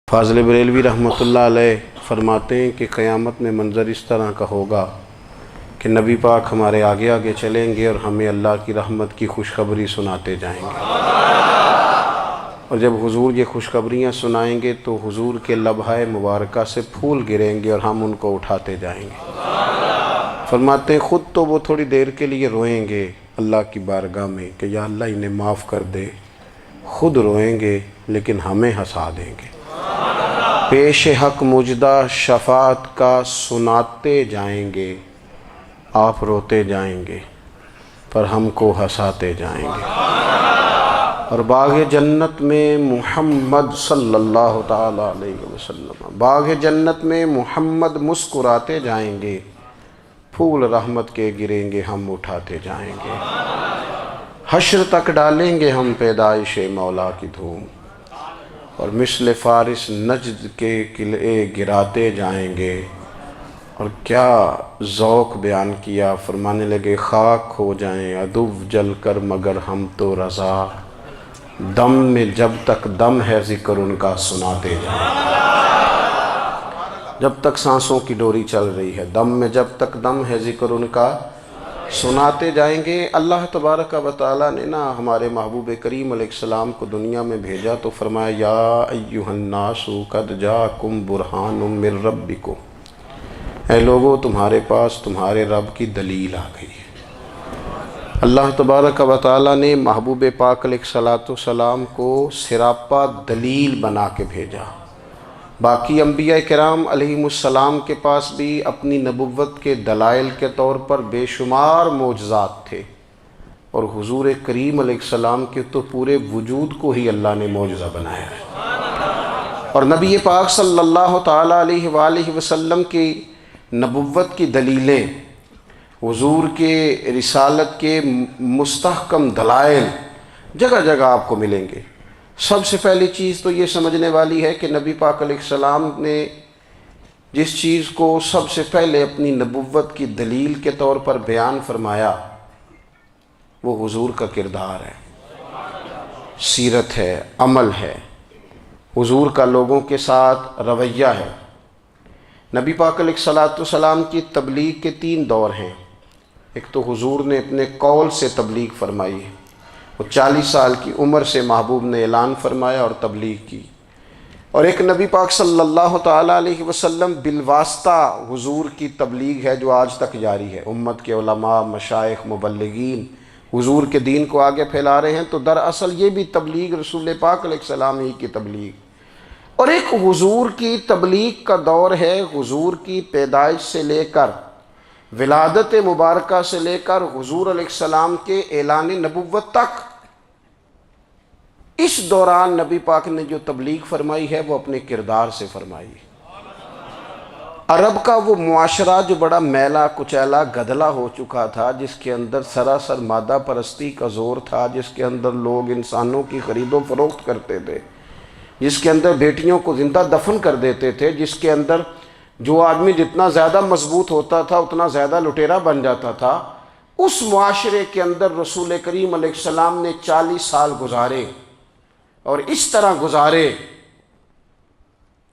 فاضل بریلوی رحمۃ اللہ علیہ فرماتے ہیں کہ قیامت میں منظر اس طرح کا ہوگا کہ نبی پاک ہمارے آگے آگے چلیں گے اور ہمیں اللہ کی رحمت کی خوشخبری سناتے جائیں گے، اور جب حضور یہ خوشخبریاں سنائیں گے تو حضور کے لبہائے مبارکہ سے پھول گریں گے اور ہم ان کو اٹھاتے جائیں گے۔ فرماتے ہیں خود تو وہ تھوڑی دیر کے لیے روئیں گے اللہ کی بارگاہ میں کہ یا اللہ انہیں معاف کر دے، خود روئیں گے لیکن ہمیں ہنسا دیں گے۔ پیش حق مجدہ شفاعت کا سناتے جائیں گے، آپ روتے جائیں گے پر ہم کو ہنساتے جائیں گے۔ اور باغ جنت میں محمد صلی اللہ تعالی علیہ وسلم، باغ جنت میں محمد مسکراتے جائیں گے، پھول رحمت کے گریں گے ہم اٹھاتے جائیں گے۔ حشر تک ڈالیں گے ہم پیدائش مولا کی دھوم، اور مثل فارس نجد کے قلعے گراتے جائیں گے۔ اور کیا ذوق بیان کیا، فرمانے لگے خاک ہو جائیں عدو جل کر مگر ہم تو رضا، دم میں جب تک دم ہے ذکر ان کا سناتے جائیں گے۔ جب تک سانسوں کی ڈوری چل رہی ہے، دم میں جب تک دم ہے ذکر ان کا سناتے جائیں گے۔ اللہ تبارک و تعالیٰ نے نا ہمارے محبوب کریم علیہ السلام کو دنیا میں بھیجا تو فرمایا یا ایھا الناس قد جاءکم برہان من ربکم، اے لوگو تمہارے پاس تمہارے رب کی دلیل آ گئی ہے۔ اللہ تبارک و تعالیٰ نے محبوب پاک علیہ السلام کو سراپا دلیل بنا کے بھیجا۔ باقی انبیاء کرام علیہم السلام کے پاس بھی اپنی نبوت کے دلائل کے طور پر بے شمار معجزات تھے، اور حضور کریم علیہ السلام کے تو پورے وجود کو ہی اللہ نے معجزہ بنایا ہے۔ اور نبی پاک صلی اللہ تعالیٰ علیہ وآلہ وسلم کی نبوت کی دلیلیں، حضور کے رسالت کے مستحکم دلائل جگہ جگہ آپ کو ملیں گے۔ سب سے پہلی چیز تو یہ سمجھنے والی ہے کہ نبی پاک علیہ السلام نے جس چیز کو سب سے پہلے اپنی نبوت کی دلیل کے طور پر بیان فرمایا وہ حضور کا کردار ہے، سیرت ہے، عمل ہے، حضور کا لوگوں کے ساتھ رویہ ہے۔ نبی پاک علیہ السلام کی تبلیغ کے 3 دور ہیں۔ ایک تو حضور نے اپنے قول سے تبلیغ فرمائی ہے، وہ 40 سال کی عمر سے محبوب نے اعلان فرمایا اور تبلیغ کی۔ اور ایک نبی پاک صلی اللہ تعالیٰ علیہ وسلم بالواسطہ حضور کی تبلیغ ہے جو آج تک جاری ہے۔ امت کے علماء، مشائخ، مبلغین حضور کے دین کو آگے پھیلا رہے ہیں، تو دراصل یہ بھی تبلیغ رسول پاک علیہ السلام ہی کی تبلیغ۔ اور ایک حضور کی تبلیغ کا دور ہے، حضور کی پیدائش سے لے کر ولادت مبارکہ سے لے کر حضور علیہ السلام کے اعلان نبوت تک۔ اس دوران نبی پاک نے جو تبلیغ فرمائی ہے وہ اپنے کردار سے فرمائی ہے۔ عرب کا وہ معاشرہ جو بڑا میلا کچیلا گدلا ہو چکا تھا، جس کے اندر سراسر مادہ پرستی کا زور تھا، جس کے اندر لوگ انسانوں کی خرید و فروخت کرتے تھے، جس کے اندر بیٹیوں کو زندہ دفن کر دیتے تھے، جس کے اندر جو آدمی جتنا زیادہ مضبوط ہوتا تھا اتنا زیادہ لٹیرا بن جاتا تھا، اس معاشرے کے اندر رسول کریم علیہ السلام نے 40 سال گزارے، اور اس طرح گزارے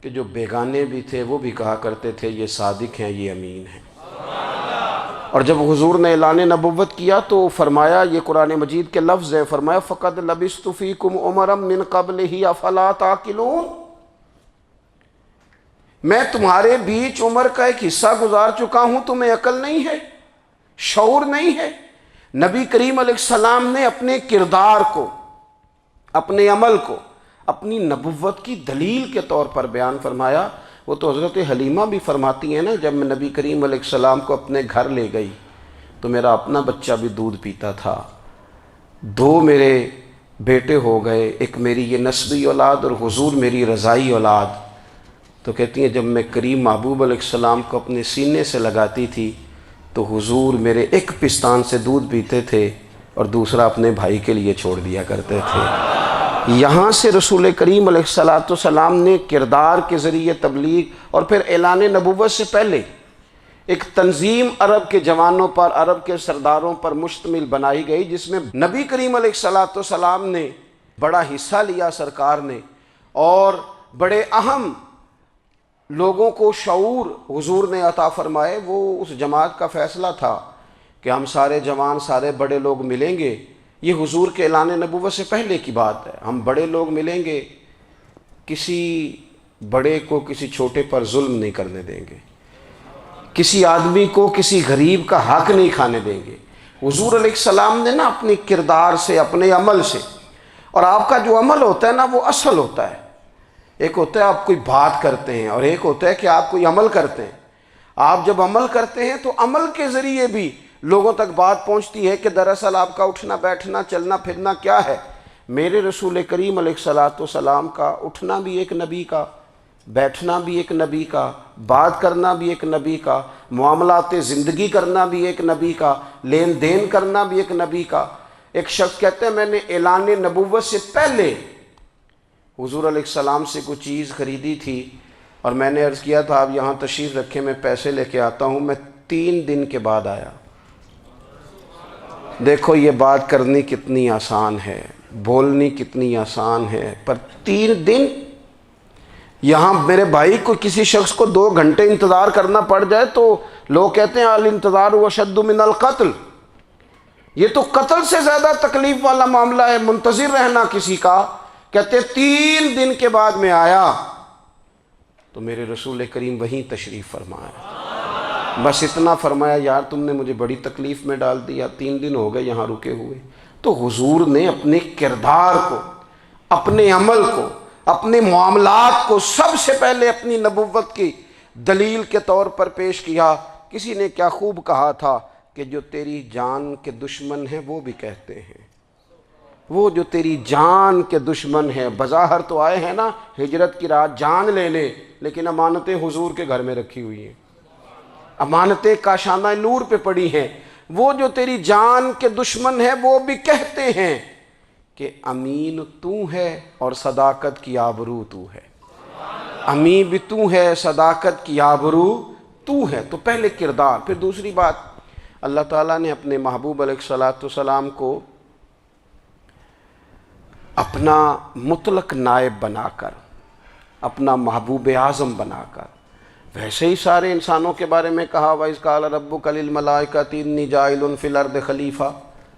کہ جو بیگانے بھی تھے وہ بھی کہا کرتے تھے یہ صادق ہیں، یہ امین ہیں۔ اور جب حضور نے اعلان نبوت کیا تو فرمایا، یہ قرآن مجید کے لفظ ہے، فرمایا فَقَدْ لَبِثْتُ فِيكُمْ عُمَرًا مِّن قَبْلِهِ أَفَلَا تَعْقِلُونَ، میں تمہارے بیچ عمر کا ایک حصہ گزار چکا ہوں، تمہیں عقل نہیں ہے، شعور نہیں ہے۔ نبی کریم علیہ السلام نے اپنے کردار کو، اپنے عمل کو اپنی نبوت کی دلیل کے طور پر بیان فرمایا۔ وہ تو حضرت حلیمہ بھی فرماتی ہیں نا، جب میں نبی کریم علیہ السلام کو اپنے گھر لے گئی تو میرا اپنا بچہ بھی دودھ پیتا تھا، 2 میرے بیٹے ہو گئے، ایک میری یہ نسبی اولاد اور حضور میری رضائی اولاد۔ تو کہتی ہیں جب میں کریم محبوب علیہ السلام کو اپنے سینے سے لگاتی تھی تو حضور میرے ایک پستان سے دودھ پیتے تھے اور دوسرا اپنے بھائی کے لیے چھوڑ دیا کرتے تھے۔ یہاں سے رسول کریم علیہ السلام نے کردار کے ذریعے تبلیغ، اور پھر اعلان نبوت سے پہلے ایک تنظیم عرب کے جوانوں پر، عرب کے سرداروں پر مشتمل بنائی گئی، جس میں نبی کریم علیہ السلام نے بڑا حصہ لیا سرکار نے، اور بڑے اہم لوگوں کو شعور حضور نے عطا فرمائے، وہ اس جماعت کا فیصلہ تھا کہ ہم سارے جوان، سارے بڑے لوگ ملیں گے۔ یہ حضور کے اعلان نبوت سے پہلے کی بات ہے۔ ہم بڑے لوگ ملیں گے، کسی بڑے کو کسی چھوٹے پر ظلم نہیں کرنے دیں گے، کسی آدمی کو کسی غریب کا حق نہیں کھانے دیں گے۔ حضور علیہ السلام نے نا اپنی کردار سے، اپنے عمل سے، اور آپ کا جو عمل ہوتا ہے نا وہ اصل ہوتا ہے۔ ایک ہوتا ہے آپ کوئی بات کرتے ہیں اور ایک ہوتا ہے کہ آپ کوئی عمل کرتے ہیں۔ آپ جب عمل کرتے ہیں تو عمل کے ذریعے بھی لوگوں تک بات پہنچتی ہے کہ دراصل آپ کا اٹھنا بیٹھنا چلنا پھرنا کیا ہے۔ میرے رسول کریم علیہ الصلاۃ والسلام کا اٹھنا بھی ایک نبی کا، بیٹھنا بھی ایک نبی کا، بات کرنا بھی ایک نبی کا، معاملات زندگی کرنا بھی ایک نبی کا، لین دین کرنا بھی ایک نبی کا۔ ایک شخص کہتے ہیں میں نے اعلان نبوت سے پہلے حضور علیہ السلام سے کوئی چیز خریدی تھی اور میں نے عرض کیا تھا آپ یہاں تشریف رکھیں، میں پیسے لے کے آتا ہوں۔ میں 3 دن کے بعد آیا۔ دیکھو یہ بات کرنی کتنی آسان ہے، بولنی کتنی آسان ہے، پر 3 دن یہاں میرے بھائی کو کسی شخص کو 2 گھنٹے انتظار کرنا پڑ جائے تو لوگ کہتے ہیں الانتظار اشد من القتل، یہ تو قتل سے زیادہ تکلیف والا معاملہ ہے منتظر رہنا کسی کا۔ کہتے 3 دن کے بعد میں آیا تو میرے رسول کریم وہیں تشریف فرمایا۔ بس اتنا فرمایا یار تم نے مجھے بڑی تکلیف میں ڈال دیا، 3 دن ہو گئے یہاں رکے ہوئے۔ تو حضور نے اپنے کردار کو، اپنے عمل کو، اپنے معاملات کو سب سے پہلے اپنی نبوت کی دلیل کے طور پر پیش کیا۔ کسی نے کیا خوب کہا تھا کہ جو تیری جان کے دشمن ہیں وہ بھی کہتے ہیں، وہ جو تیری جان کے دشمن ہیں، بظاہر تو آئے ہیں نا ہجرت کی رات جان لینے، لیکن امانتیں حضور کے گھر میں رکھی ہوئی ہیں، امانتیں کاشانہ نور پہ پڑی ہیں۔ وہ جو تیری جان کے دشمن ہیں وہ بھی کہتے ہیں کہ امین تو ہے اور صداقت کی آبرو تو ہے، امین بھی تو ہے، صداقت کی آبرو تو ہے۔ تو پہلے کردار، پھر دوسری بات، اللہ تعالیٰ نے اپنے محبوب علیہ الصلاۃ والسلام کو اپنا مطلق نائب بنا کر، اپنا محبوب اعظم بنا کر، ویسے ہی سارے انسانوں کے بارے میں کہا وَإِذْ قَالَ رَبُّكَ لِلْمَلَائِكَةِ إِنِّي جَاعِلٌ فِي الْأَرْضِ خلیفہ،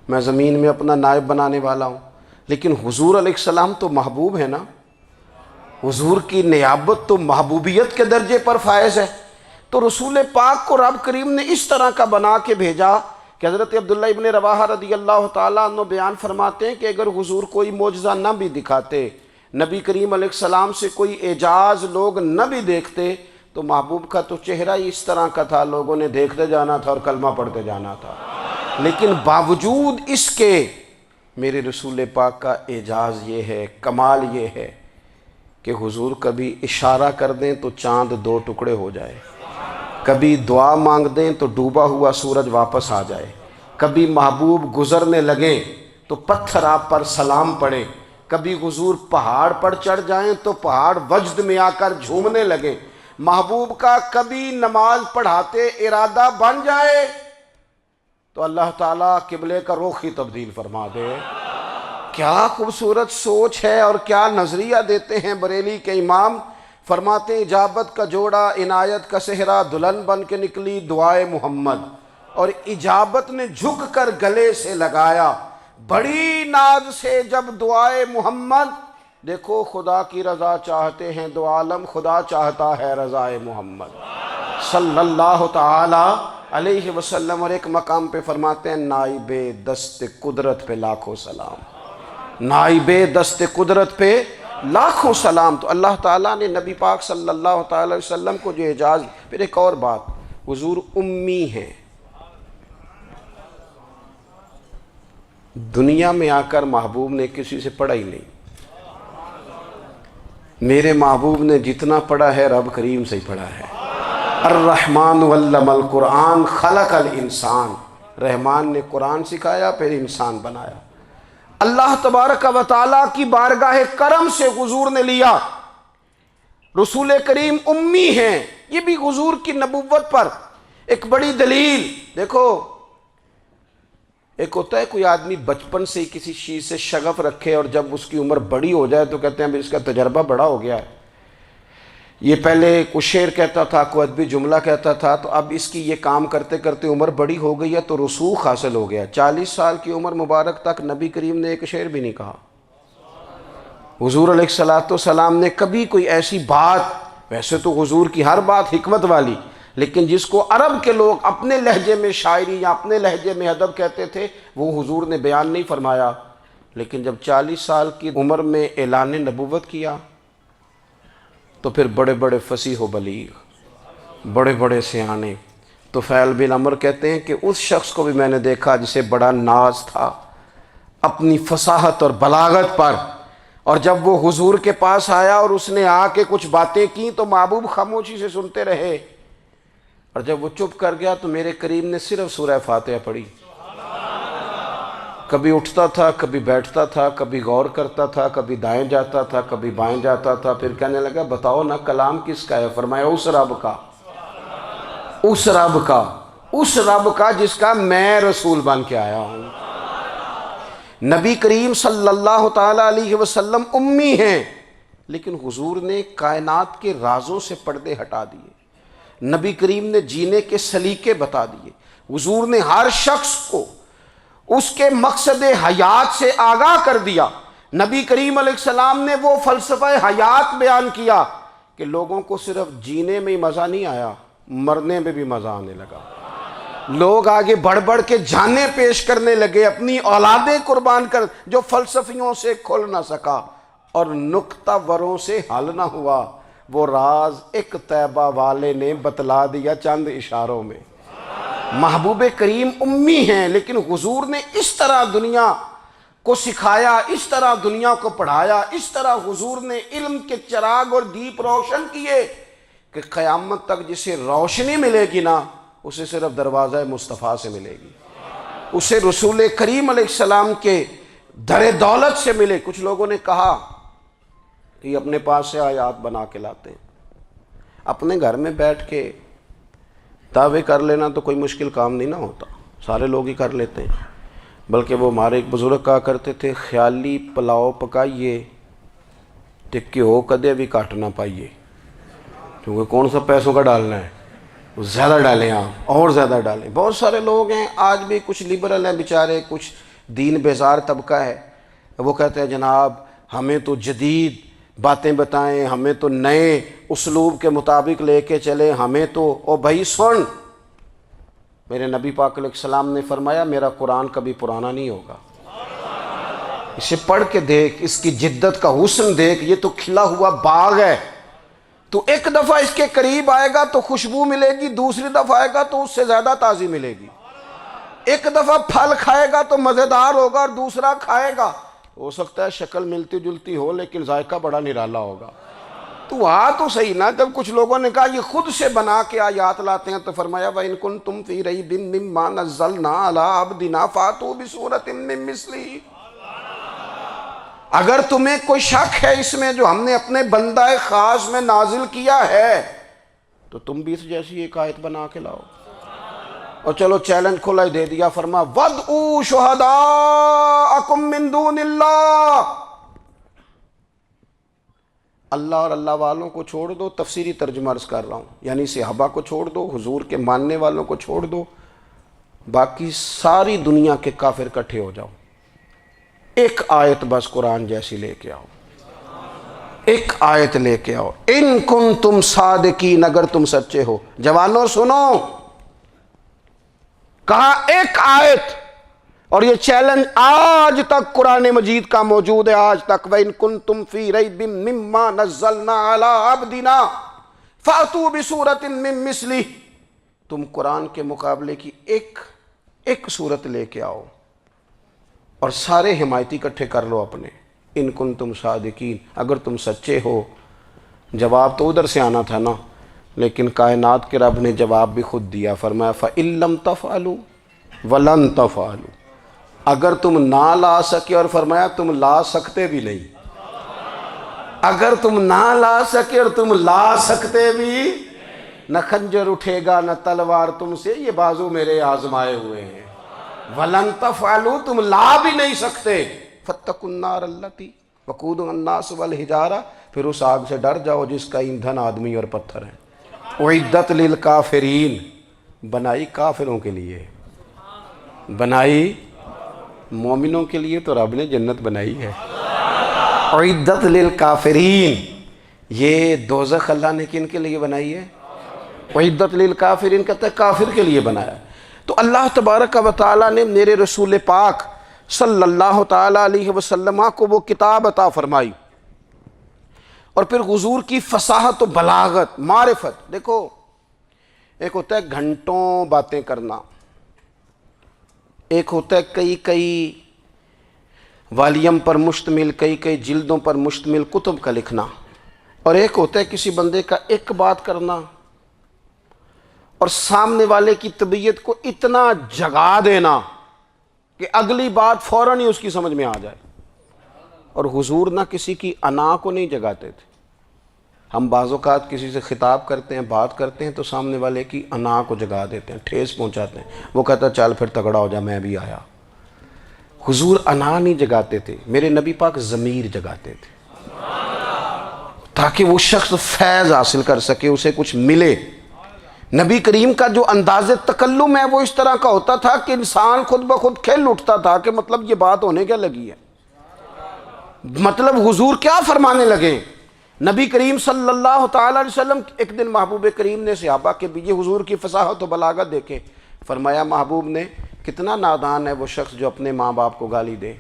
میں زمین میں اپنا نائب بنانے والا ہوں۔ لیکن حضور علیہ السلام تو محبوب ہے نا، حضور کی نیابت تو محبوبیت کے درجے پر فائز ہے۔ تو رسول پاک کو رب کریم نے اس طرح کا بنا کے بھیجا کہ حضرت عبداللہ ابن رواحہ رضی اللہ تعالیٰ عنہ بیان فرماتے ہیں کہ اگر حضور کوئی معجزہ نہ بھی دکھاتے، نبی کریم علیہ السلام سے کوئی اعجاز لوگ نہ بھی دیکھتے، تو محبوب کا تو چہرہ ہی اس طرح کا تھا، لوگوں نے دیکھتے جانا تھا اور کلمہ پڑھتے جانا تھا۔ لیکن باوجود اس کے میرے رسول پاک کا اعجاز یہ ہے، کمال یہ ہے کہ حضور کبھی اشارہ کر دیں تو چاند 2 ٹکڑے ہو جائے، کبھی دعا مانگ دیں تو ڈوبا ہوا سورج واپس آ جائے، کبھی محبوب گزرنے لگیں تو پتھر آپ پر سلام پڑے، کبھی حضور پہاڑ پر چڑھ جائیں تو پہاڑ وجد میں آ کر جھومنے لگیں، محبوب کا کبھی نماز پڑھاتے ارادہ بن جائے تو اللہ تعالیٰ قبلے کا رخ ہی تبدیل فرما دے۔ کیا خوبصورت سوچ ہے اور کیا نظریہ دیتے ہیں بریلی کے امام۔ فرماتے ہیں اجابت کا جوڑا عنایت کا صحرا، دلہن بن کے نکلی دعائے محمد، اور اجابت نے جھک کر گلے سے لگایا بڑی ناز سے جب دعائے محمد۔ دیکھو خدا کی رضا چاہتے ہیں دو عالم، خدا چاہتا ہے رضائے محمد صلی اللہ تعالی علیہ وسلم۔ اور ایک مقام پہ فرماتے ہیں نائب دست قدرت پہ لاکھوں سلام، نائب دست قدرت پہ لاکھوں سلام۔ تو اللہ تعالیٰ نے نبی پاک صلی اللہ تعالی علیہ وسلم کو جو اعجاز۔ پھر ایک اور بات، حضور امی ہیں، دنیا میں آ کر محبوب نے کسی سے پڑھا ہی نہیں۔ میرے محبوب نے جتنا پڑھا ہے رب کریم سے ہی پڑھا ہے۔ الرحمن علم القرآن خلق الانسان، رحمان نے قرآن سکھایا پھر انسان بنایا۔ اللہ تبارک و تعالیٰ کی بارگاہ کرم سے حضور نے لیا۔ رسول کریم امی ہیں، یہ بھی حضور کی نبوت پر ایک بڑی دلیل۔ دیکھو ایک ہوتا ہے کوئی آدمی بچپن سے ہی کسی چیز سے شغف رکھے اور جب اس کی عمر بڑی ہو جائے تو کہتے ہیں اس کا تجربہ بڑا ہو گیا ہے، یہ پہلے کچھ شعر کہتا تھا، کوئی ادبی جملہ کہتا تھا، تو اب اس کی یہ کام کرتے کرتے عمر بڑی ہو گئی ہے تو رسوخ حاصل ہو گیا۔ 40 سال کی عمر مبارک تک نبی کریم نے ایک شعر بھی نہیں کہا۔ حضور علیہ السلام نے کبھی کوئی ایسی بات، ویسے تو حضور کی ہر بات حکمت والی، لیکن جس کو عرب کے لوگ اپنے لہجے میں شاعری یا اپنے لہجے میں ادب کہتے تھے، وہ حضور نے بیان نہیں فرمایا۔ لیکن جب 40 سال کی عمر میں اعلان نبوت کیا تو پھر بڑے بڑے فصیح و بلیغ، بڑے بڑے سیانے طفیل بن عمر کہتے ہیں کہ اس شخص کو بھی میں نے دیکھا جسے بڑا ناز تھا اپنی فصاحت اور بلاغت پر، اور جب وہ حضور کے پاس آیا اور اس نے آ کے کچھ باتیں کی تو محبوب خاموشی سے سنتے رہے، اور جب وہ چپ کر گیا تو میرے کریم نے صرف سورہ فاتحہ پڑھی۔ کبھی اٹھتا تھا، کبھی بیٹھتا تھا، کبھی غور کرتا تھا، کبھی دائیں جاتا تھا، کبھی بائیں جاتا تھا، پھر کہنے لگا بتاؤ نا کلام کس کا ہے؟ فرمایا اس رب کا، اس رب کا، اس رب کا جس کا میں رسول بن کے آیا ہوں۔ نبی کریم صلی اللہ تعالیٰ علیہ وسلم امی ہیں، لیکن حضور نے کائنات کے رازوں سے پردے ہٹا دیے، نبی کریم نے جینے کے سلیقے بتا دیے، حضور نے ہر شخص کو اس کے مقصد حیات سے آگاہ کر دیا۔ نبی کریم علیہ السلام نے وہ فلسفہ حیات بیان کیا کہ لوگوں کو صرف جینے میں ہی مزہ نہیں آیا، مرنے میں بھی مزہ آنے لگا۔ لوگ آگے بڑھ بڑھ کے جانیں پیش کرنے لگے، اپنی اولادیں قربان کر، جو فلسفیوں سے کھل نہ سکا اور نکتہ وروں سے حل نہ ہوا، وہ راز ایک طیبہ والے نے بتلا دیا چند اشاروں میں۔ محبوب کریم امی ہیں، لیکن حضور نے اس طرح دنیا کو سکھایا، اس طرح دنیا کو پڑھایا، اس طرح حضور نے علم کے چراغ اور دیپ روشن کیے کہ قیامت تک جسے روشنی ملے گی نا، اسے صرف دروازہ مصطفیٰ سے ملے گی، اسے رسول کریم علیہ السلام کے در دولت سے ملے۔ کچھ لوگوں نے کہا کہ یہ اپنے پاس سے آیات بنا کے لاتے ہیں، اپنے گھر میں بیٹھ کے دعوے کر لینا تو کوئی مشکل کام نہیں نہ ہوتا، سارے لوگ ہی کر لیتے ہیں۔ بلکہ وہ ہمارے ایک بزرگ کہا کرتے تھے، خیالی پلاؤ پکائیے تے گھیو کدے بھی کٹ نہ پائیے، کیونکہ کون سا پیسوں کا ڈالنا ہے، زیادہ ڈالیں آپ، اور زیادہ ڈالیں۔ بہت سارے لوگ ہیں آج بھی، کچھ لبرل ہیں بیچارے، کچھ دین بیزار طبقہ ہے، وہ کہتے ہیں جناب ہمیں تو جدید باتیں بتائیں، ہمیں تو نئے اسلوب کے مطابق لے کے چلیں، ہمیں تو او بھائی سن، میرے نبی پاک علیہ السلام نے فرمایا میرا قرآن کبھی پرانا نہیں ہوگا، اسے پڑھ کے دیکھ، اس کی جدت کا حسن دیکھ، یہ تو کھلا ہوا باغ ہے، تو ایک دفعہ اس کے قریب آئے گا تو خوشبو ملے گی، دوسری دفعہ آئے گا تو اس سے زیادہ تازی ملے گی، ایک دفعہ پھل کھائے گا تو مزیدار ہوگا اور دوسرا کھائے گا ہو سکتا ہے شکل ملتی جلتی ہو لیکن ذائقہ بڑا نرالا ہوگا۔ تو تو صحیح نا، جب کچھ لوگوں نے کہا یہ خود سے بنا کے آیات لاتے ہیں تو فرمایا وَإِن كُنتُمْ فِي رَيْبٍ مِّمَّا نَزَّلْنَا عَلَىٰ عَبْدِنَا فَأْتُوا بِسُورَةٍ مِّن مِّثْلِهِ، اگر تمہیں کوئی شک ہے اس میں جو ہم نے اپنے بندہ خاص میں نازل کیا ہے تو تم بھی اس جیسی ایک آیت بنا کے لاؤ۔ اور چلو چیلنج کھلا ہی دے دیا، فرما وَادْعُوا شُهَدَاءَكُم مِّن دُونِ اللَّهِ، اللہ اور اللہ والوں کو چھوڑ دو، تفسیری ترجمہ عرض کر رہا ہوں، یعنی صحابہ کو چھوڑ دو، حضور کے ماننے والوں کو چھوڑ دو، باقی ساری دنیا کے کافر کٹھے ہو جاؤ، ایک آیت بس قرآن جیسی لے کے آؤ، ایک آیت لے کے آؤ، ان کنتم صادقین، اگر تم سچے ہو۔ جوانوں سنو، کہا ایک آیت، اور یہ چیلنج آج تک قرآن مجید کا موجود ہے، آج تک وَإِن كُنتُمْ فِي رَيْبٍ مِّمَّا نَزَّلْنَا عَلَىٰ عَبْدِنَا فَأْتُوا بِسُورَةٍ مِّن مِّثْلِهِ، تم قرآن کے مقابلے کی ایک صورت لے کے آؤ اور سارے حمایتی اکٹھے کر لو اپنے، ان کنتم صادقین، اگر تم سچے ہو۔ جواب تو ادھر سے آنا تھا نا، لیکن کائنات کے رب نے جواب بھی خود دیا، فرمایا فَإِن لَّمْ تَفْعَلُوا وَلَن تَفْعَلُوا، اگر تم نہ لا سکے، اور فرمایا تم لا سکتے بھی نہیں، اگر تم نہ لا سکے اور تم لا سکتے بھی، نہ خنجر اٹھے گا نہ تلوار تم سے، یہ بازو میرے آزمائے ہوئے ہیں، وَلَن تَفْعَلُوا، تم لا بھی نہیں سکتے، فَاتَّقُوا النَّارَ الَّتِي وَقُودُهَا النَّاسُ وَالْحِجَارَةُ، پھر اس آگ سے ڈر جاؤ جس کا ایندھن آدمی اور پتھر ہے۔ اعدت للکافرین، بنائی کافروں کے لیے، بنائی مومنوں کے لیے تو رب نے جنت بنائی ہے۔ اعدت للکافرین، یہ دوزخ اللہ نے کن کے لیے بنائی ہے؟ اعدت للکافرین کہتا ہے کافر کے لیے بنایا۔ تو اللہ تبارک و تعالیٰ نے میرے رسول پاک صلی اللہ تعالیٰ علیہ وسلم کو وہ کتاب عطا فرمائی، اور پھر حضور کی فصاحت و بلاغت، معرفت۔ دیکھو ایک ہوتا ہے گھنٹوں باتیں کرنا، ایک ہوتا ہے کئی کئی والیم پر مشتمل، کئی کئی جلدوں پر مشتمل کتب کا لکھنا، اور ایک ہوتا ہے کسی بندے کا ایک بات کرنا اور سامنے والے کی طبیعت کو اتنا جگا دینا کہ اگلی بات فوراً ہی اس کی سمجھ میں آ جائے۔ اور حضور نہ کسی کی انا کو نہیں جگاتے تھے۔ ہم بعض اوقات کسی سے خطاب کرتے ہیں، بات کرتے ہیں تو سامنے والے کی انا کو جگا دیتے ہیں، ٹھیس پہنچاتے ہیں، وہ کہتا ہے چل پھر تگڑا ہو جا میں بھی آیا۔ حضور انا نہیں جگاتے تھے، میرے نبی پاک ضمیر جگاتے تھے تاکہ وہ شخص فیض حاصل کر سکے، اسے کچھ ملے۔ نبی کریم کا جو انداز تکلم ہے وہ اس طرح کا ہوتا تھا کہ انسان خود بخود کھل اٹھتا تھا کہ مطلب یہ بات ہونے کیا لگی ہے، مطلب حضور کیا فرمانے لگے۔ نبی کریم صلی اللہ تعالیٰ علیہ وسلم، ایک دن محبوب کریم نے صحابہ کے بھی یہ حضور کی فصاحت و بلاغت دیکھے، فرمایا محبوب نے کتنا نادان ہے وہ شخص جو اپنے ماں باپ کو گالی دے۔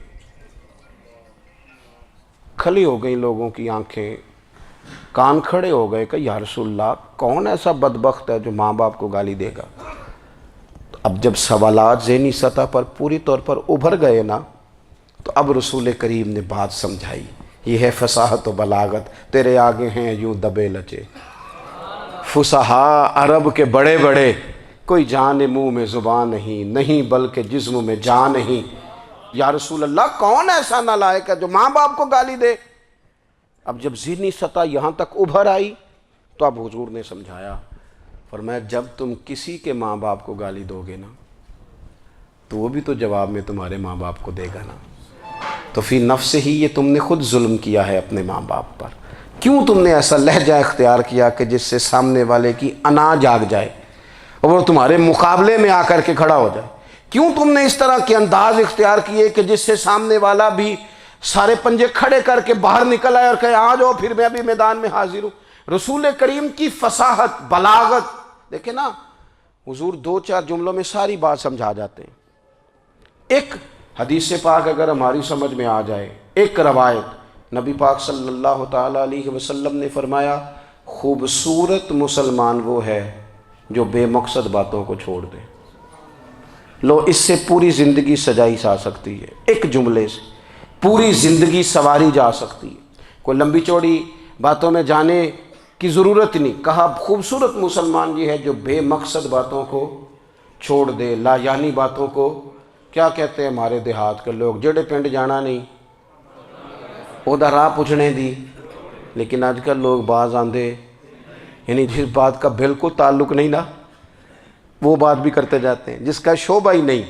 کھلی ہو گئی لوگوں کی آنکھیں، کان کھڑے ہو گئے کہ یا رسول اللہ کون ایسا بدبخت ہے جو ماں باپ کو گالی دے گا۔ اب جب سوالات ذہنی سطح پر پوری طور پر ابھر گئے نا، تو اب رسول کریم نے بات سمجھائی۔ یہ ہے فصاحت و بلاغت، تیرے آگے ہیں یوں دبے لچے فصحاء عرب کے بڑے بڑے، کوئی جان منہ میں زبان نہیں بلکہ جسم میں جان نہیں۔ یا رسول اللہ کون ایسا نالائق ہے جو ماں باپ کو گالی دے؟ اب جب ذہنی سطح یہاں تک ابھر آئی تو اب حضور نے سمجھایا، فرمایا جب تم کسی کے ماں باپ کو گالی دو گے نا تو وہ بھی تو جواب میں تمہارے ماں باپ کو دے گا نا، تو فی نفس ہی یہ تم نے خود ظلم کیا ہے اپنے ماں باپ پر۔ کیوں تم نے ایسا لہجہ اختیار کیا کہ جس سے سامنے والے کی انا جاگ جائے اور وہ تمہارے مقابلے میں آ کر کے کھڑا ہو جائے؟ کیوں تم نے اس طرح کے انداز اختیار کیے کہ جس سے سامنے والا بھی سارے پنجے کھڑے کر کے باہر نکل آئے اور کہے آ جاؤ پھر میں ابھی میدان میں حاضر ہوں؟ رسول کریم کی فصاحت، بلاغت دیکھیں نا، حضور دو چار جملوں میں ساری بات سمجھا جاتے ہیں۔ ایک حدیث پاک اگر ہماری سمجھ میں آ جائے، ایک روایت نبی پاک صلی اللہ تعالیٰ علیہ وسلم نے فرمایا خوبصورت مسلمان وہ ہے جو بے مقصد باتوں کو چھوڑ دے۔ لو اس سے پوری زندگی سجائی جا سکتی ہے، ایک جملے سے پوری زندگی سواری جا سکتی ہے، کوئی لمبی چوڑی باتوں میں جانے کی ضرورت نہیں۔ کہا خوبصورت مسلمان یہ ہے جو بے مقصد باتوں کو چھوڑ دے، لا یعنی باتوں کو، کیا کہتے ہیں ہمارے دیہات کے لوگ، جڑے پنڈ جانا نہیں اودا راہ پوچھنے دی۔ لیکن آج کل لوگ باز آندے، یعنی جس بات کا بالکل تعلق نہیں نا وہ بات بھی کرتے جاتے ہیں، جس کا شعبہ ہی نہیں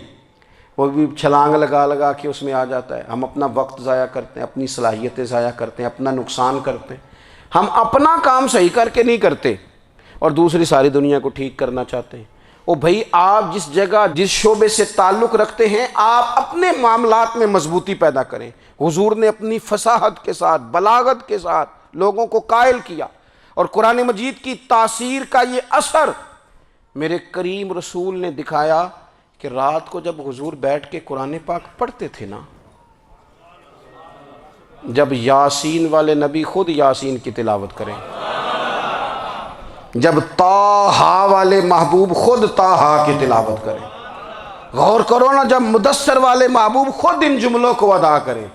وہ بھی چھلانگ لگا لگا کے اس میں آ جاتا ہے۔ ہم اپنا وقت ضائع کرتے ہیں، اپنی صلاحیتیں ضائع کرتے ہیں، اپنا نقصان کرتے ہیں۔ ہم اپنا کام صحیح کر کے نہیں کرتے اور دوسری ساری دنیا کو ٹھیک کرنا چاہتے ہیں۔ او بھائی آپ جس جگہ جس شعبے سے تعلق رکھتے ہیں آپ اپنے معاملات میں مضبوطی پیدا کریں۔ حضور نے اپنی فصاحت کے ساتھ، بلاغت کے ساتھ لوگوں کو قائل کیا، اور قرآن مجید کی تاثیر کا یہ اثر میرے کریم رسول نے دکھایا کہ رات کو جب حضور بیٹھ کے قرآن پاک پڑھتے تھے نا، جب یاسین والے نبی خود یاسین کی تلاوت کریں، جب طٰہٰ والے محبوب خود طٰہٰ کی تلاوت کریں، غور کرو نا جب مدثر والے محبوب خود ان جملوں کو ادا کریں،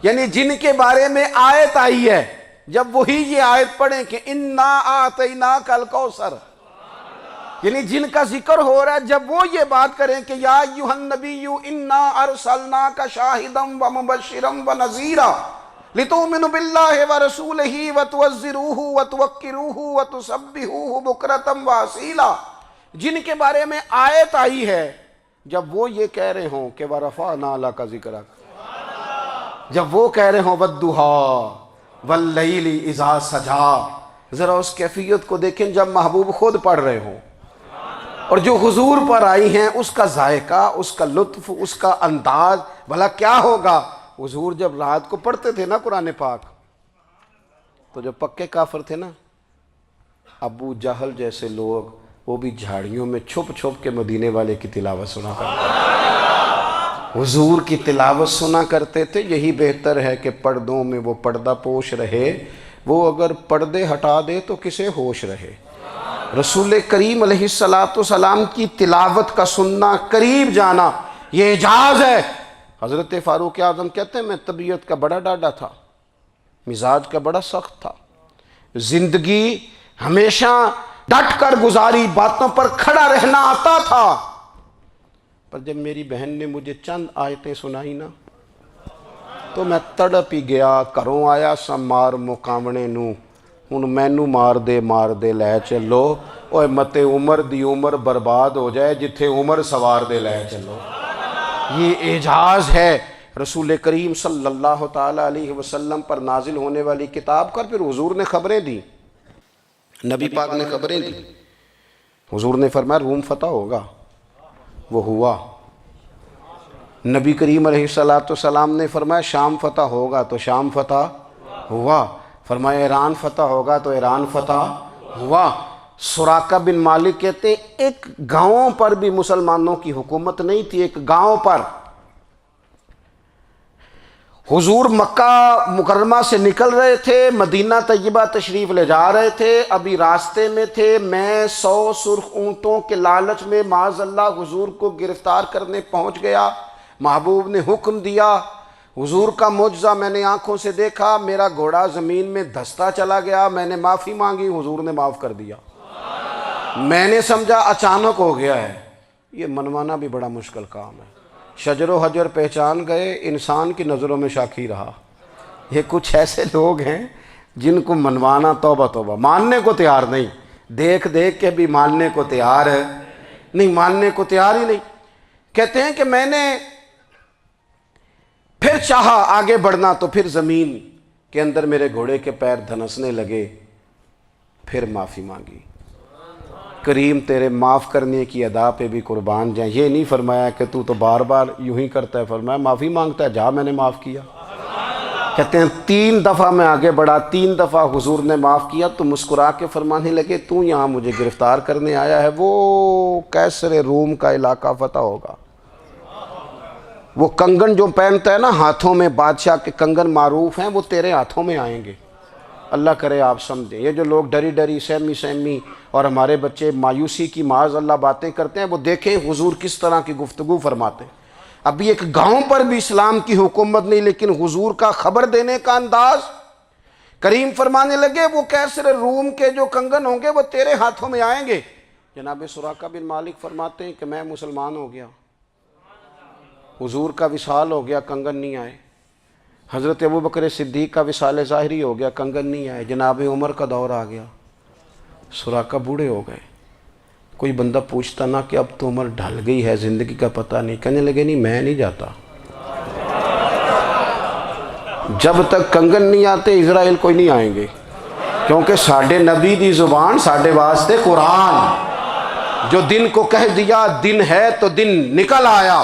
یعنی جن کے بارے میں آیت آئی ہے جب وہی یہ آیت پڑھیں کہ اِنَّا أَعْطَيْنَاكَ الْكَوْثَرَ، یعنی جن کا ذکر ہو رہا ہے جب وہ یہ بات کریں کہ یا ایھا النبی انا ارسلناک شاہدا ومبشرا ونذیرا لتؤمنوا باللہ ورسولہ وتعزروہ وتوقروہ وتسبحوہ بکرۃ واصیلا، جن کے بارے میں آیت آئی ہے جب وہ یہ کہہ رہے ہوں کہ ورفعنا لک ذکرک، جب وہ کہہ رہے ہوں والضحیٰ واللیل اذا سجا، ذرا اس کیفیت کو دیکھیں جب محبوب خود پڑھ رہے ہوں، اور جو حضور پر آئی ہیں اس کا ذائقہ، اس کا لطف، اس کا انداز بھلا کیا ہوگا۔ حضور جب رات کو پڑھتے تھے نا قرآن پاک، تو جو پکے کافر تھے نا، ابو جہل جیسے لوگ، وہ بھی جھاڑیوں میں چھپ چھپ کے مدینے والے کی تلاوت سنا کرتے تھے، حضور کی تلاوت سنا کرتے تھے۔ یہی بہتر ہے کہ پردوں میں وہ پردہ پوش رہے، وہ اگر پردے ہٹا دے تو کسے ہوش رہے۔ رسول کریم علیہ السلام کی تلاوت کا سننا، قریب جانا، یہ اعجاز ہے۔ حضرت فاروق اعظم کہتے ہیں میں طبیعت کا بڑا ڈاڈا تھا، مزاج کا بڑا سخت تھا، زندگی ہمیشہ ڈٹ کر گزاری، باتوں پر کھڑا رہنا آتا تھا، پر جب میری بہن نے مجھے چند آیتیں سنائی نا تو میں تڑپ ہی گیا۔ کروں آیا سا مار مقامنے نو، ہن مینو مار دے لے چلو، اوے متے عمر دی عمر برباد ہو جائے جتھے عمر سوار دے لے چلو۔ یہ اعجاز ہے رسول کریم صلی اللہ تعالیٰ علیہ وسلم پر نازل ہونے والی کتاب کا۔ پھر حضور نے خبریں دی، نبی پاک نے خبریں دی۔ حضور نے فرمایا روم فتح ہوگا، وہ ہوا۔ نبی کریم علیہ السلام نے فرمایا شام فتح ہوگا، تو شام فتح ہوا۔ فرمایا ایران فتح ہوگا، تو ایران فتح ہوا۔ سراقہ بن مالک کہتے ہیں ایک گاؤں پر بھی مسلمانوں کی حکومت نہیں تھی، ایک گاؤں پر۔ حضور مکہ مکرمہ سے نکل رہے تھے، مدینہ طیبہ تشریف لے جا رہے تھے، ابھی راستے میں تھے، میں 100 سرخ اونٹوں کے لالچ میں معاذ اللہ حضور کو گرفتار کرنے پہنچ گیا۔ محبوب نے حکم دیا، حضور کا معجزہ میں نے آنکھوں سے دیکھا، میرا گھوڑا زمین میں دھستا چلا گیا، میں نے معافی مانگی، حضور نے معاف کر دیا۔ میں نے سمجھا اچانک ہو گیا ہے۔ یہ منوانا بھی بڑا مشکل کام ہے۔ شجر و حجر پہچان گئے، انسان کی نظروں میں شاکی رہا۔ یہ کچھ ایسے لوگ ہیں جن کو منوانا توبہ توبہ، ماننے کو تیار نہیں، دیکھ دیکھ کے بھی ماننے کو تیار ہے نہیں، ماننے کو تیار ہی نہیں۔ کہتے ہیں کہ میں نے پھر چاہا آگے بڑھنا، تو پھر زمین کے اندر میرے گھوڑے کے پیر دھنسنے لگے، پھر معافی مانگی۔ کریم تیرے معاف کرنے کی ادا پہ بھی قربان جائیں۔ یہ نہیں فرمایا کہ تو بار بار یوں ہی کرتا ہے، فرمایا معافی مانگتا ہے، جا میں نے معاف کیا۔ کہتے ہیں 3 دفعہ میں آگے بڑھا، 3 دفعہ حضور نے معاف کیا تو مسکرا کے فرمانے لگے تو یہاں مجھے گرفتار کرنے آیا ہے، وہ کیسر روم کا علاقہ فتح ہوگا۔ وہ کنگن جو پہنتا ہے نا ہاتھوں میں، بادشاہ کے کنگن معروف ہیں، وہ تیرے ہاتھوں میں آئیں گے۔ اللہ کرے آپ سمجھیں۔ یہ جو لوگ ڈری ڈری سہمی اور ہمارے بچے مایوسی کی معاذ اللہ باتیں کرتے ہیں، وہ دیکھیں حضور کس طرح کی گفتگو فرماتے ہیں۔ ابھی ایک گاؤں پر بھی اسلام کی حکومت نہیں، لیکن حضور کا خبر دینے کا انداز۔ کریم فرمانے لگے وہ کیسر روم کے جو کنگن ہوں گے وہ تیرے ہاتھوں میں آئیں گے۔ جناب سراقہ بن مالک فرماتے ہیں کہ میں مسلمان ہو گیا، حضور کا وصال ہو گیا، کنگن نہیں آئے۔ حضرت ابوبکر صدیق کا وصال ظاہری ہو گیا، کنگن نہیں آئے۔ جناب عمر کا دور آ گیا، سراقہ بوڑھے ہو گئے۔ کوئی بندہ پوچھتا نا کہ اب تو عمر ڈھل گئی ہے، زندگی کا پتہ نہیں، کہنے لگے نہیں میں نہیں جاتا، جب تک کنگن نہیں آتے اسرائیل کوئی نہیں آئیں گے، کیونکہ ساڈے نبی دی زبان ساڈے واسطے قرآن۔ جو دن کو کہہ دیا دن ہے تو دن نکل آیا،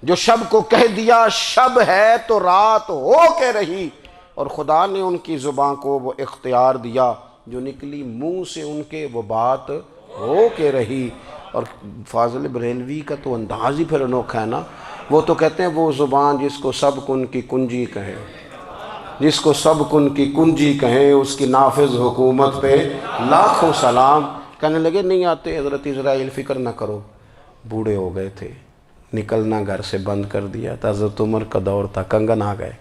جو شب کو کہہ دیا شب ہے تو رات ہو کے رہی، اور خدا نے ان کی زبان کو وہ اختیار دیا، جو نکلی منہ سے ان کے وہ بات ہو کے رہی۔ اور فاضل بریلوی کا تو انداز ہی پھر انوکھا ہے نا، وہ تو کہتے ہیں وہ زبان جس کو سب کن کی کنجی کہیں، جس کو سب کن کی کنجی کہیں، اس کی نافذ حکومت پہ لاکھوں سلام۔ کہنے لگے نہیں آتے حضرت اسرائیل، فکر نہ کرو، بوڑھے ہو گئے تھے، نکلنا گھر سے بند کر دیا تھا، حضرت عمر کا دور تھا، کنگن آ گئے۔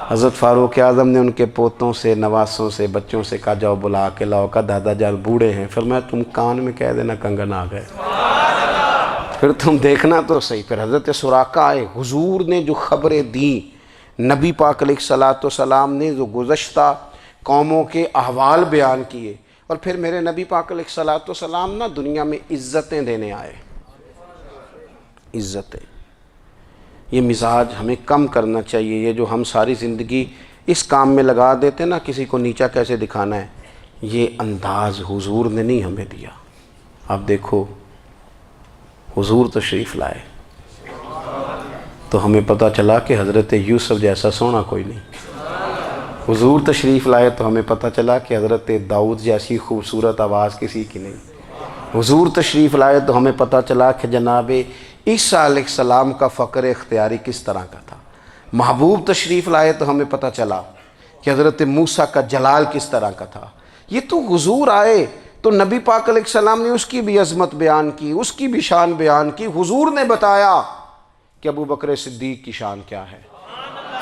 حضرت فاروق اعظم نے ان کے پوتوں سے، نواسوں سے، بچوں سے کہا جاؤ بلا کے لاؤ، کہا دادا جان بوڑھے ہیں، فرمایا تم کان میں کہہ دینا کنگن آ گئے، پھر تم دیکھنا تو صحیح۔ پھر حضرت سراقہ آئے، حضور نے جو خبریں دیں، نبی پاک علیہ السلام نے جو گزشتہ قوموں کے احوال بیان کیے، اور پھر میرے نبی پاک علیہ السلام نا دنیا میں عزتیں دینے آئے۔ عزتیں، یہ مزاج ہمیں کم کرنا چاہیے۔ یہ جو ہم ساری زندگی اس کام میں لگا دیتے نا، کسی کو نیچا کیسے دکھانا ہے، یہ انداز حضور نے نہیں ہمیں دیا۔ اب دیکھو حضور تشریف لائے تو ہمیں پتہ چلا کہ حضرت یوسف جیسا سونا کوئی نہیں، حضور تشریف لائے تو ہمیں پتہ چلا کہ حضرت داؤد جیسی خوبصورت آواز کسی کی نہیں، حضور تشریف لائے تو ہمیں پتہ چلا کہ جناب عیسیٰ علیہ السلام کا فقر اختیاری کس طرح کا تھا، محبوب تشریف لائے تو ہمیں پتہ چلا کہ حضرت موسیٰ کا جلال کس طرح کا تھا۔ یہ تو حضور آئے تو نبی پاک علیہ السلام نے اس کی بھی عظمت بیان کی، اس کی بھی شان بیان کی۔ حضور نے بتایا کہ ابو بکر صدیق کی شان کیا ہے،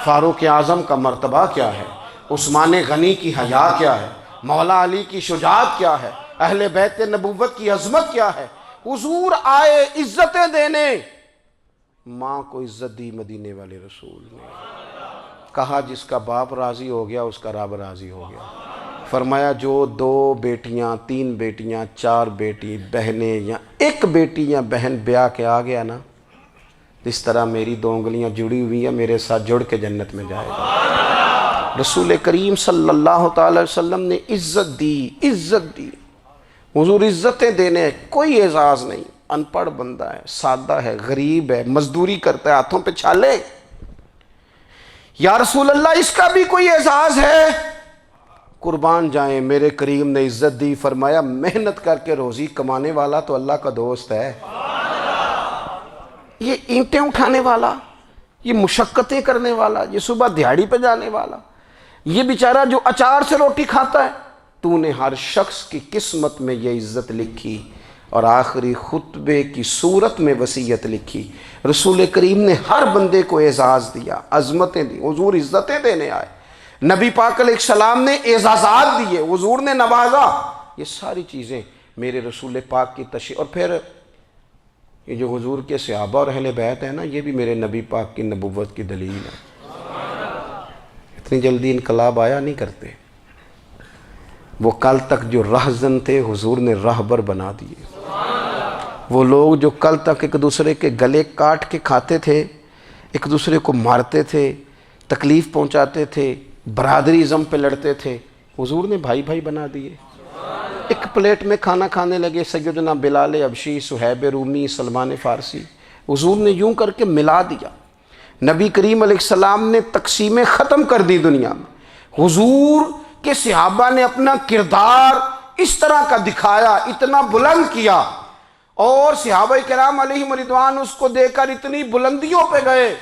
فاروق اعظم کا مرتبہ کیا ہے، عثمان غنی کی حیا کیا ہے، مولا علی کی شجاعت کیا ہے، اہل بیت نبوت کی عظمت کیا ہے۔ حضور آئے عزتیں دینے، ماں کو عزت دی مدینے والے رسول نے، کہا جس کا باپ راضی ہو گیا اس کا رب راضی ہو گیا۔ فرمایا جو 2 بیٹیاں 3 بیٹیاں 4 بیٹی بہنیں یا 1 بیٹی یا بہن بیاہ کے آ گیا نا، اس طرح میری 2 انگلیاں جڑی ہوئی ہیں، میرے ساتھ جڑ کے جنت میں جائے گا۔ رسول کریم صلی اللہ تعالی وسلم نے عزت دی۔ حضور عزتیں دینے، کوئی اعزاز نہیں، ان پڑھ بندہ ہے، سادہ ہے، غریب ہے، مزدوری کرتا ہے، ہاتھوں پہ چھالے۔ یا رسول اللہ اس کا بھی کوئی اعزاز ہے؟ قربان جائیں، میرے کریم نے عزت دی، فرمایا محنت کر کے روزی کمانے والا تو اللہ کا دوست ہے، یہ اینٹیں اٹھانے والا، یہ مشقتیں کرنے والا، یہ صبح دیہڑی پہ جانے والا، یہ بیچارہ جو اچار سے روٹی کھاتا ہے، تو نے ہر شخص کی قسمت میں یہ عزت لکھی اور آخری خطبے کی صورت میں وصیت لکھی۔ رسول کریم نے ہر بندے کو اعزاز دیا، عظمتیں دی۔ حضور عزتیں دینے آئے، نبی پاک علیہ السلام نے اعزازات دیے، حضور نے نوازا۔ یہ ساری چیزیں میرے رسول پاک کی تشریف، اور پھر یہ جو حضور کے صحابہ اور اہل بیت ہیں نا، یہ بھی میرے نبی پاک کی نبوت کی دلیل ہے۔ اتنی جلدی انقلاب آیا نہیں کرتے، وہ کل تک جو رہزن تھے حضور نے راہبر بنا دیے۔ وہ لوگ جو کل تک ایک دوسرے کے گلے کاٹ کے کھاتے تھے، ایک دوسرے کو مارتے تھے، تکلیف پہنچاتے تھے، برادری ازم پہ لڑتے تھے، حضور نے بھائی بھائی بنا دیے۔ ایک پلیٹ میں کھانا کھانے لگے، سیدنا بلال حبشی، صہیب رومی، سلمان فارسی، حضور نے یوں کر کے ملا دیا۔ نبی کریم علیہ السلام نے تقسیمیں ختم کر دی دنیا میں۔ حضور کہ صحابہ نے اپنا کردار اس طرح کا دکھایا، اتنا بلند کیا، اور صحابہ کرام علیہم رضوان اس کو دیکھ کر اتنی بلندیوں پہ گئے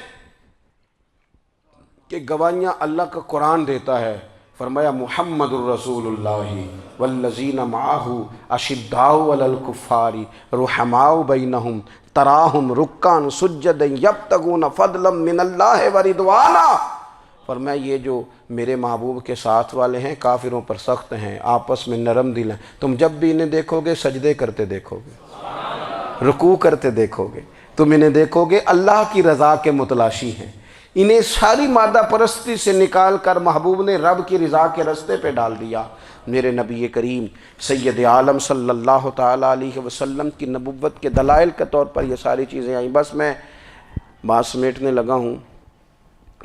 کہ گواہیاں اللہ کا قرآن دیتا ہے۔ فرمایا محمد الرسول اللہ والذین معہ اشداء علی الکفار رحماء بینہم تراہم رکعا سجدا یبتغون فضلا من اللہ ورضوانا۔ فرمایا یہ جو میرے محبوب کے ساتھ والے ہیں کافروں پر سخت ہیں، آپس میں نرم دل ہیں، تم جب بھی انہیں دیکھو گے سجدے کرتے دیکھو گے، رکوع کرتے دیکھو گے، تم انہیں دیکھو گے اللہ کی رضا کے متلاشی ہیں۔ انہیں ساری مادہ پرستی سے نکال کر محبوب نے رب کی رضا کے رستے پہ ڈال دیا۔ میرے نبی کریم سید عالم صلی اللہ تعالیٰ علیہ وسلم کی نبوت کے دلائل کے طور پر یہ ساری چیزیں آئیں۔ بس میں بات سمیٹنے لگا ہوں۔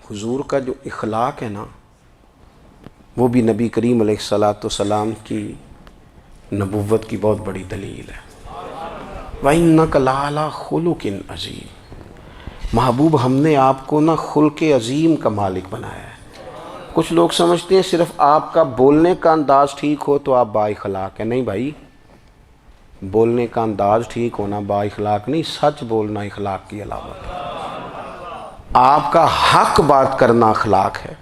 حضور کا جو اخلاق ہے نا، وہ بھی نبی کریم علیہ السلام کی نبوت کی بہت بڑی دلیل ہے۔ وَإِنَّكَ لَعَلَىٰ خُلُقٍ عَظِيمٍ۔ محبوب ہم نے آپ کو نا خلق عظیم کا مالک بنایا ہے۔ کچھ لوگ سمجھتے ہیں صرف آپ کا بولنے کا انداز ٹھیک ہو تو آپ با اخلاق ہیں۔ نہیں بھائی، بولنے کا انداز ٹھیک ہونا با اخلاق نہیں، سچ بولنا اخلاق کی علامت ہے۔ آپ کا حق بات کرنا اخلاق ہے،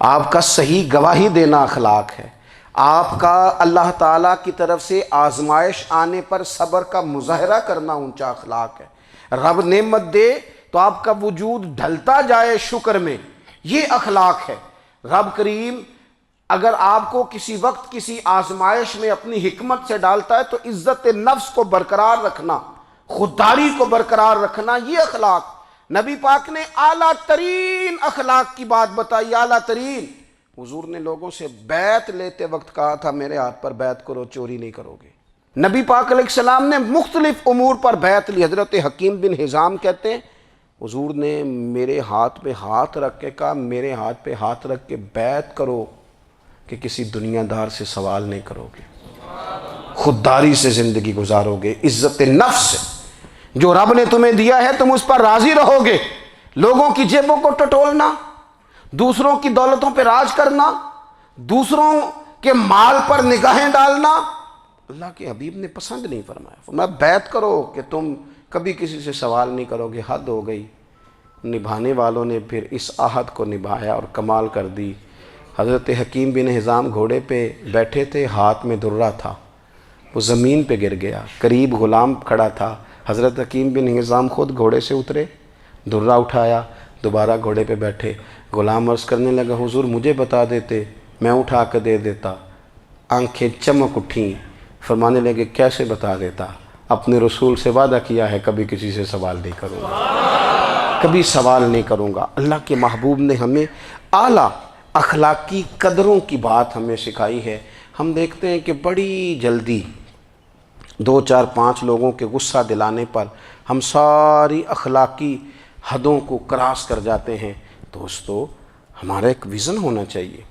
آپ کا صحیح گواہی دینا اخلاق ہے، آپ کا اللہ تعالیٰ کی طرف سے آزمائش آنے پر صبر کا مظاہرہ کرنا اونچا اخلاق ہے۔ رب نعمت دے تو آپ کا وجود ڈھلتا جائے شکر میں، یہ اخلاق ہے۔ رب کریم اگر آپ کو کسی وقت کسی آزمائش میں اپنی حکمت سے ڈالتا ہے تو عزت نفس کو برقرار رکھنا، خودداری کو برقرار رکھنا، یہ اخلاق۔ نبی پاک نے اعلیٰ ترین اخلاق کی بات بتائی، اعلیٰ ترین۔ حضور نے لوگوں سے بیعت لیتے وقت کہا تھا میرے ہاتھ پر بیعت کرو، چوری نہیں کرو گے۔ نبی پاک علیہ السلام نے مختلف امور پر بیعت لی۔ حضرت حکیم بن حزام کہتے ہیں حضور نے میرے ہاتھ پہ ہاتھ رکھ کے کہا میرے ہاتھ پہ ہاتھ رکھ کے بیعت کرو کہ کسی دنیا دار سے سوال نہیں کرو گے، خودداری سے زندگی گزارو گے، عزت نفس سے، جو رب نے تمہیں دیا ہے تم اس پر راضی رہو گے، لوگوں کی جیبوں کو ٹٹولنا، دوسروں کی دولتوں پہ راج کرنا، دوسروں کے مال پر نگاہیں ڈالنا اللہ کے حبیب نے پسند نہیں فرمایا۔ فرمایا بیعت کرو کہ تم کبھی کسی سے سوال نہیں کرو گے۔ حد ہو گئی، نبھانے والوں نے پھر اس عہد کو نبھایا اور کمال کر دی۔ حضرت حکیم بن حزام گھوڑے پہ بیٹھے تھے، ہاتھ میں درہ تھا، وہ زمین پہ گر گیا، قریب غلام کھڑا تھا، حضرت حکیم بن حزام خود گھوڑے سے اترے، درہ اٹھایا، دوبارہ گھوڑے پہ بیٹھے۔ غلام عرض کرنے لگا حضور مجھے بتا دیتے میں اٹھا کے دے دیتا۔ آنکھیں چمک اٹھیں، فرمانے لگے کیسے بتا دیتا، اپنے رسول سے وعدہ کیا ہے کبھی کسی سے سوال نہیں کروں گا، کبھی سوال نہیں کروں گا۔ اللہ کے محبوب نے ہمیں اعلیٰ اخلاقی قدروں کی بات ہمیں سکھائی ہے۔ ہم دیکھتے ہیں کہ بڑی جلدی 2 4 5 لوگوں کے غصہ دلانے پر ہم ساری اخلاقی حدوں کو کراس کر جاتے ہیں۔ دوستو ہمارا ایک ویژن ہونا چاہیے،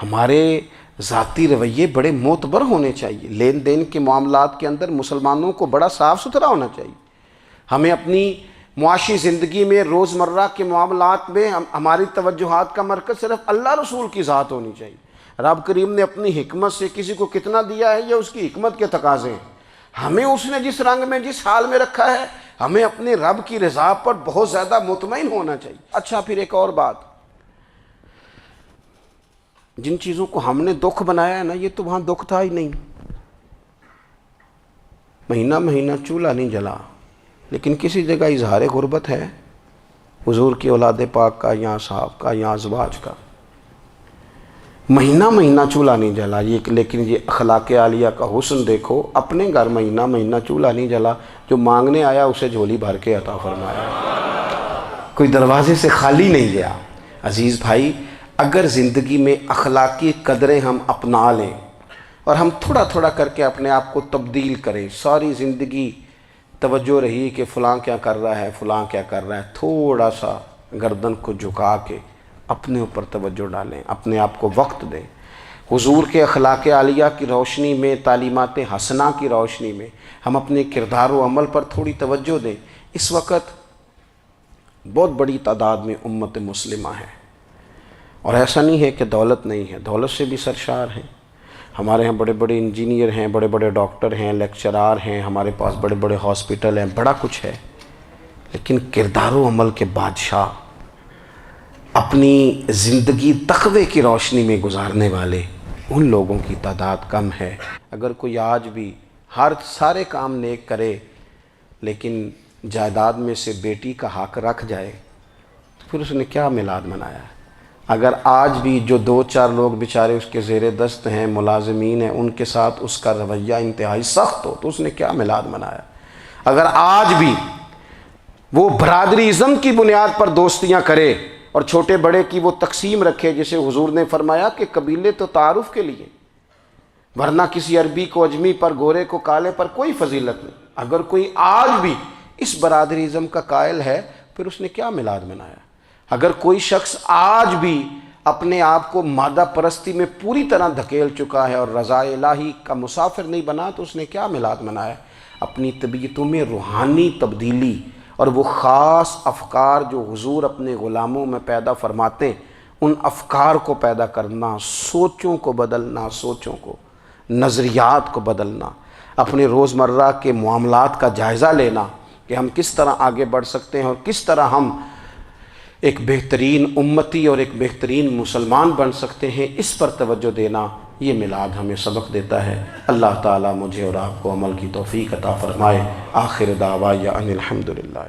ہمارے ذاتی رویے بڑے معتبر ہونے چاہیے، لین دین کے معاملات کے اندر مسلمانوں کو بڑا صاف ستھرا ہونا چاہیے۔ ہمیں اپنی معاشی زندگی میں روزمرہ کے معاملات میں ہماری توجہات کا مرکز صرف اللہ رسول کی ذات ہونی چاہیے۔ رب کریم نے اپنی حکمت سے کسی کو کتنا دیا ہے یہ اس کی حکمت کے تقاضے ہیں، ہمیں اس نے جس رنگ میں جس حال میں رکھا ہے ہمیں اپنے رب کی رضا پر بہت زیادہ مطمئن ہونا چاہیے۔ اچھا پھر ایک اور بات، جن چیزوں کو ہم نے دکھ بنایا ہے نا یہ تو وہاں دکھ تھا ہی نہیں، مہینہ مہینہ چولہا نہیں جلا، لیکن کسی جگہ اظہار غربت ہے حضور کی اولاد پاک کا یا صحاب کا یا ازواج کا، مہینہ مہینہ چولہا نہیں جلا۔ لیکن یہ اخلاق عالیہ کا حسن دیکھو، اپنے گھر مہینہ مہینہ چولہا نہیں جلا، جو مانگنے آیا اسے جھولی بھر کے عطا فرمایا، کوئی دروازے سے خالی نہیں گیا۔ عزیز بھائی اگر زندگی میں اخلاقی قدریں ہم اپنا لیں اور ہم تھوڑا تھوڑا کر کے اپنے آپ کو تبدیل کریں، ساری زندگی توجہ رہی کہ فلاں کیا کر رہا ہے فلاں کیا کر رہا ہے، تھوڑا سا گردن کو جھکا کے اپنے اوپر توجہ ڈالیں، اپنے آپ کو وقت دیں، حضور کے اخلاق عالیہ کی روشنی میں، تعلیمات حسنہ کی روشنی میں ہم اپنے کردار و عمل پر تھوڑی توجہ دیں۔ اس وقت بہت بڑی تعداد میں امت مسلمہ ہے، اور ایسا نہیں ہے کہ دولت نہیں ہے، دولت سے بھی سرشار ہیں، ہمارے ہاں بڑے بڑے انجینئر ہیں، بڑے بڑے ڈاکٹر ہیں، لیکچرار ہیں، ہمارے پاس بڑے بڑے ہاسپٹل ہیں، بڑا کچھ ہے، لیکن کردار و عمل کے بادشاہ، اپنی زندگی تقوی کی روشنی میں گزارنے والے ان لوگوں کی تعداد کم ہے۔ اگر کوئی آج بھی سارے کام نیک کرے لیکن جائیداد میں سے بیٹی کا حق رکھ جائے تو پھر اس نے کیا میلاد منایا ہے؟ اگر آج بھی جو 2 4 لوگ بیچارے اس کے زیر دست ہیں، ملازمین ہیں، ان کے ساتھ اس کا رویہ انتہائی سخت ہو تو اس نے کیا میلاد منایا؟ اگر آج بھی وہ برادری ازم کی بنیاد پر دوستیاں کرے اور چھوٹے بڑے کی وہ تقسیم رکھے، جسے حضور نے فرمایا کہ قبیلے تو تعارف کے لیے، ورنہ کسی عربی کو اجمی پر، گورے کو کالے پر کوئی فضیلت نہیں۔ اگر کوئی آج بھی اس برادری ازم کا قائل ہے پھر اس نے کیا میلاد منایا؟ اگر کوئی شخص آج بھی اپنے آپ کو مادہ پرستی میں پوری طرح دھکیل چکا ہے اور رضا الہی کا مسافر نہیں بنا تو اس نے کیا میلاد منایا؟ اپنی طبیعتوں میں روحانی تبدیلی اور وہ خاص افکار جو حضور اپنے غلاموں میں پیدا فرماتے ہیں، ان افکار کو پیدا کرنا، سوچوں کو بدلنا، سوچوں کو، نظریات کو بدلنا، اپنے روزمرہ کے معاملات کا جائزہ لینا کہ ہم کس طرح آگے بڑھ سکتے ہیں اور کس طرح ہم ایک بہترین امتی اور ایک بہترین مسلمان بن سکتے ہیں، اس پر توجہ دینا، یہ میلاد ہمیں سبق دیتا ہے۔ اللہ تعالیٰ مجھے اور آپ کو عمل کی توفیق عطا فرمائے۔ آخر دعوایا ان الحمدللہ۔